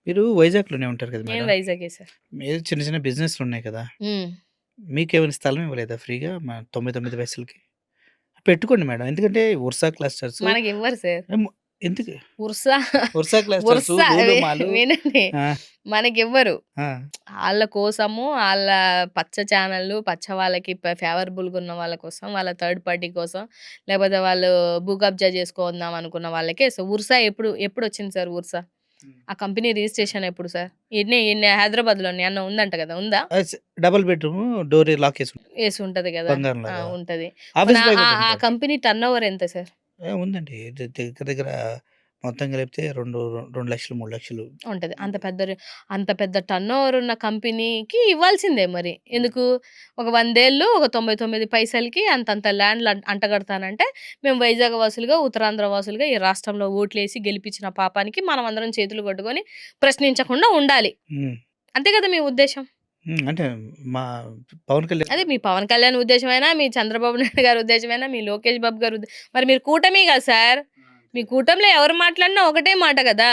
మీరు వైజాగ్‌లోనే ఉంటారు కదా నేను మేడం. వైజాగే సార్. మీరు చిన్న చిన్న బిజినెస్‌లున్నాయి కదా! హ్మ్. మీకేమైనా స్థలం ఇవ్వలేదా ఫ్రీగా? 99 పైసలకి? పెట్టుకోండి మేడం. ఎందుకంటే ఉర్సా క్లస్టర్సు మనకివ్వరు సార్. ఏమో ఎందుకు? ఉర్సా ఉర్సా క్లస్టర్సు, ఉర్సా లూలు మాలు వినండి. ఆ! మనకివ్వరు. ఆ! ఆళ్ళ కోసము ఆళ్ళ పచ్చ ఛానల్‌లు, పచ్చ వాళ్ళకి ఫేవరబుల్‌గా ఉన్న వాళ్ళ కోసం, వాళ్ళ థర్డ్ పార్టీ కోసం, లేకపోతే వాళ్ళు భూ కబ్జా చేసుకుందాం అనుకున్న వాళ్ళకే ఉర్సా ఎప్పుడొచ్చింది సార్ ఉర్సా? హ్మ్. ఆ కంపెనీ రిజిస్ట్రేషన్ ఎప్పుడు సార్? ఈడనే హైదరాబాద్‌లోనే ఏమన్నా ఉందంట కదా! ఉందా? డబుల్ బెడ్‌రూము డోర్ లాకేసి యేసుంటది గదా! ఆ! బంగారంలాగా. ఉంటది. మన ఆఫీస్ బాయ్ ఆ కూడా ఆ ఉంటాడు. కంపెనీ టర్నోవర్ ఎంత సార్? ఉందండి. దగ్గర దగ్గర మొత్తం కలిపితే 2,00,000, 3,00,000 ఉంటది. ఉంటది. అంత పెద్ద టర్నోవర్ ఉన్న కంపెనీకి ఇవ్వాల్సిందే మరి. హ్మ్. ఎందుకు? ఒక 100 ఏళ్ళు ఒక 99 పైసలకి అంతంత ల్యాండ్‌లు అంటగడతానంటే, మేము వైజాగ్ వాసులుగా, ఉత్తరాంధ్ర వాసులుగా ఈ రాష్ట్రంలో ఓట్లేసి గెలిపించిన పాపానికి మనమందరం చేతులు కట్టుకొని ప్రశ్నించకుండా ఉండాలి. హ్మ్. అంతే కదా మీ ఉద్దేశ్యం? అంటే మా పవన్ కళ్యాణ్ అదే గారు మీ పవన్ కళ్యాణ్ ఉద్దేశమైనా, మీ చంద్రబాబు నాయుడు గారి ఉద్దేశమైనా, మీ లోకేష్ బాబు గారి మరి మీరు కూటమి గదా సార్! ఆ! మీ అంతే. కూటమిలో ఎవరు మాట్లాడినా ఒకటే మాట గదా!